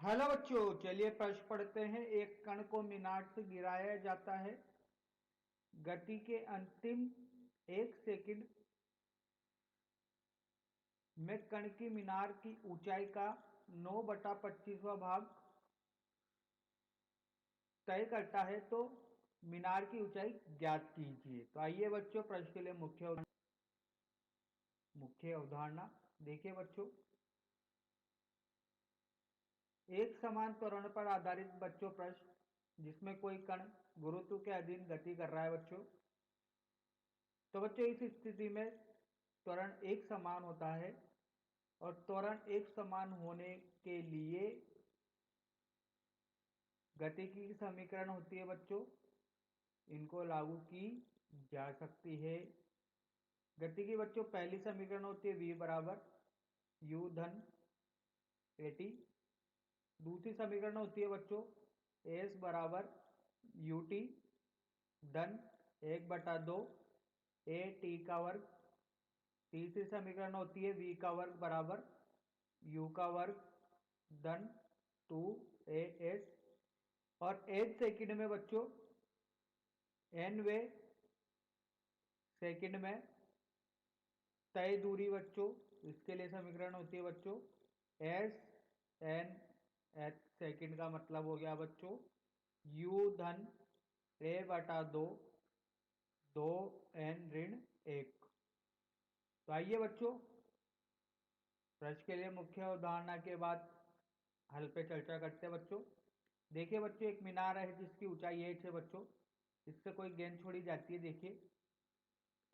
Hello बच्चों, चलिए प्रश्न पढ़ते हैं। एक कण को मीनार से गिराया जाता है। गति के अंतिम 1 सेकंड में कण की मीनार की ऊंचाई का 9/25वां भाग तय करता है, तो मीनार की ऊंचाई ज्ञात कीजिए। तो आइए बच्चों, प्रश्न के लिए मुख्य अवधारणा देखिए बच्चों। एक समान त्वरण पर आधारित बच्चों प्रश्न, जिसमें कोई कण गुरुत्व के अधीन गति कर रहा है बच्चों। तो बच्चों, इस स्थिति में त्वरण एक समान होता है, और त्वरण एक समान होने के लिए गतिकी की समीकरण होती है बच्चों, इनको लागू की जा सकती है। गति की बच्चों पहली समीकरण होती है v बराबर u धन at। दूसरी समीकरण होती है बच्चों s बराबर ut धन 1/2 a t का वर्ग। तीसरी समीकरण होती है v का वर्ग बराबर u का वर्ग धन 2as। और एच सेकंड में बच्चों nवे सेकंड में तय दूरी बच्चों, इसके लिए समीकरण होती है बच्चों एस एन एच सेकंड का मतलब हो गया बच्चों u धन a/2 2n-1। तो आइए बच्चों, प्रश्न के लिए मुख्य अवधारणा के बाद हल पे चर्चा करते हैं बच्चों। देखिए बच्चों, एक मीनार है जिसकी ऊंचाई h है बच्चों। इससे कोई गेंद छोड़ी जाती है, देखिए।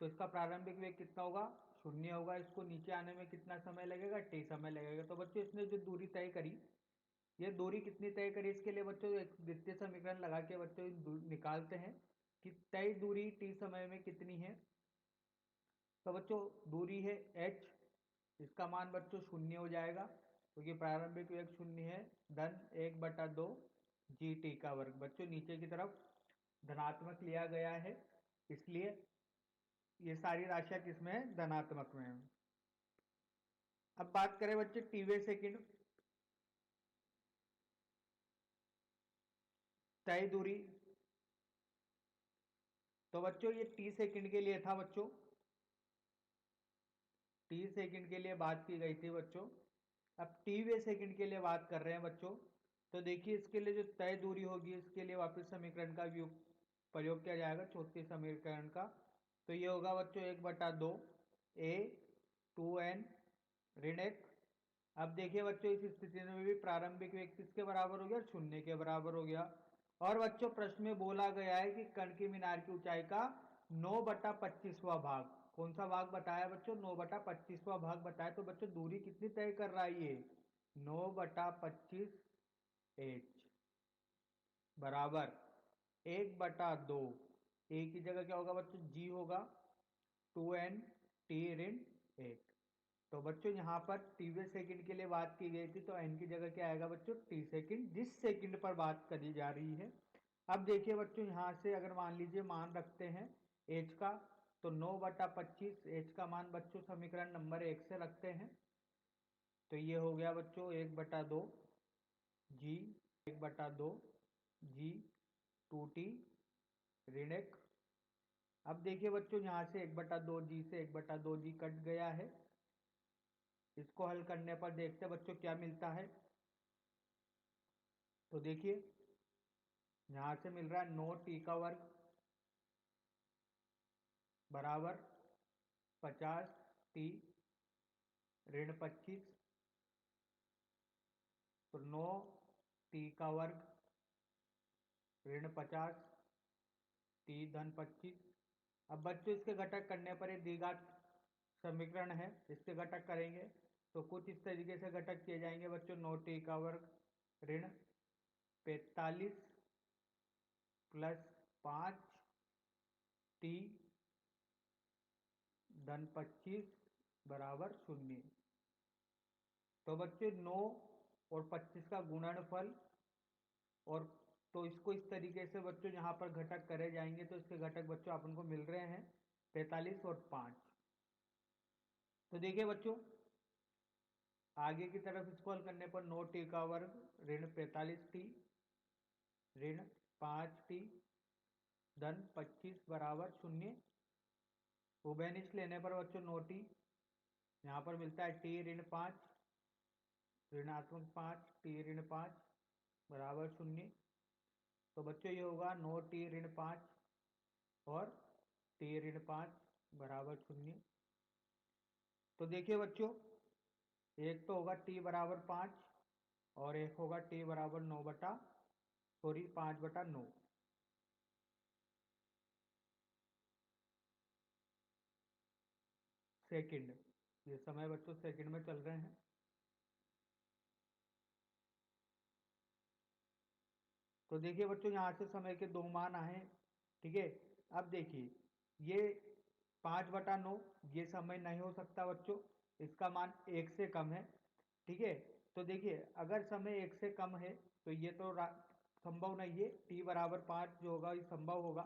तो इसका प्रारंभिक वेग कितना होगा? 0 होगा। इसको नीचे आने में कितना समय लगेगा? t समय लगेगा। तो बच्चों, इसने जो दूरी तय करी, ये दूरी कितनी तय करी, इसके लिए बच्चों एक द्वितीय समीकरण लगा के बच्चों निकालते हैं कि तय दूरी t समय में कितनी है। तो बच्चों, दूरी है h, इसका मान बच्चों 0 हो जाएगा, क्योंकि प्रारंभिक वेग 0 है। धन 1/2 gt का वर्ग। बच्चों, नीचे की तरफ धनात्मक लिया गया है, इसलिए ये सारी राशियां किसमें है? धनात्मक में है। अब बात करें बच्चे टीवे सेकंड, तय दूरी। तो बच्चों, ये टी सेकंड के लिए था बच्चों, टी सेकंड के लिए बात की गई थी बच्चों। अब टीवे सेकंड के लिए बात कर रहे हैं बच्चों। तो देखिए, इसके लिए जो तय दूरी होगी, इसके लिए वापस समीकरण का प्रयोग किया जाएगा, चौथी समीकरण का। तो ये होगा बच्चों 1/2 a 2n ऋण 1। अब देखिए बच्चों, इस स्थिति में भी प्रारंभिक वेग किसके बराबर हो गया? 0 के बराबर हो गया। और बच्चों, प्रश्न में बोला गया है कि कण की मीनार की ऊंचाई का 9/25वां भाग, कौन सा भाग बताया बच्चों? 9/25वां भाग बताया। तो बच्चों, दूरी कितनी तय कर रहा है ये? 9/25 h बराबर 1/2 a की जगह क्या होगा बच्चों? g होगा 2n t ऋण 1। तो बच्चों, यहां पर टीवे सेकंड के लिए बात की गई थी, तो n की जगह क्या आएगा बच्चों? टी सेकंड, जिस सेकंड पर बात करी जा रही है। अब देखिए बच्चों, यहां से अगर मान लीजिए मान रखते हैं h का, तो 9/25 h का मान बच्चों समीकरण नंबर 1 से रखते हैं। तो ये हो गया बच्चों 1/2 g 1/2 g 2t ऋण 1। अब देखिए बच्चों, यहां से 1/2 जी से 1/2 जी कट गया है। इसको हल करने पर देखते हैं बच्चों क्या मिलता है। तो देखिए, यहां से मिल रहा है 9t का वर्ग बराबर 50t ऋण 25। तो 9t का वर्ग ऋण 50 t धन 25। अब बच्चों, इसके घटक करने पर ये द्विघात समीकरण है, इसके घटक करेंगे तो कुछ इस तरीके से घटक किए जाएंगे बच्चों। 9t का वर्ग ऋण 45 प्लस 5t धन 25 बराबर 0। तो बच्चे 9 और 25 का गुणनफल, और तो इसको इस तरीके से बच्चों यहाँ पर घटक करे जाएंगे, तो इसके घटक बच्चों अपन को मिल रहे हैं 45 और 5। तो देखिए बच्चों, आगे की तरफ इसको हल करने पर 9t का वर्ग ऋण 45t ऋण 5t धन 25 बराबर 0। उभयनिष्ठ लेने पर बच्चों 9t, यहाँ पर मिलता है t ऋण 5 ऋणात्मक 5t ऋण 5 बराबर 0। तो बच्चों ये होगा 9t ऋण 5 और t ऋण 5 बराबर 0। तो देखिए बच्चों, एक तो होगा t बराबर 5 और एक होगा t बराबर 5/9। सेकंड, ये समय बच्चों सेकंड में चल रहे हैं। तो देखिए बच्चों, यहाँ से समय के दो मान आए, ठीक है। अब देखिए, ये 5/9 ये समय नहीं हो सकता बच्चों, इसका मान 1 से कम है, ठीक है। तो देखिए, अगर समय 1 से कम है तो ये तो संभव नहीं है, t बराबर 5 जो होगा ये संभव होगा।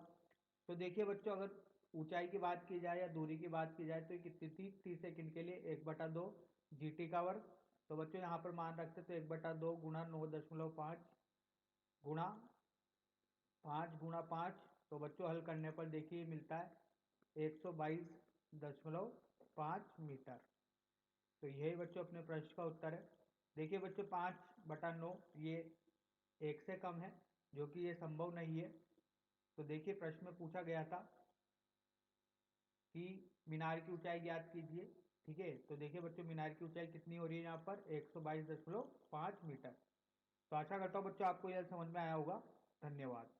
तो देखिए बच्चों, अगर ऊंचाई की बात की जाए या दूरी की बात की जाए तो ये कितनी थी, 30 सेकंड के लिए 1/2 GT का वर्ग। तो बच्चों यहाँ पर मान रखते तो 1/2 गुणा 9.5 गुणा 5 गुणा 5। तो बच्चों हल करने पर देखिए मिलता है 122.5 मीटर। तो यही बच्चों अपने प्रश्न का उत्तर है। देखिए बच्चों, 5/9 ये 1 से कम है, जो कि ये संभव नहीं है। तो देखिए, प्रश्न में पूछा गया था कि मीनार की ऊंचाई ज्ञात कीजिए, ठीक है। तो देखिए बच्चों, मीनार की ऊंचाई कितनी हो रही है यहाँ पर, 122.5 मीटर। तो आशा करता हूँ बच्चों आपको यह समझ में आया होगा। धन्यवाद।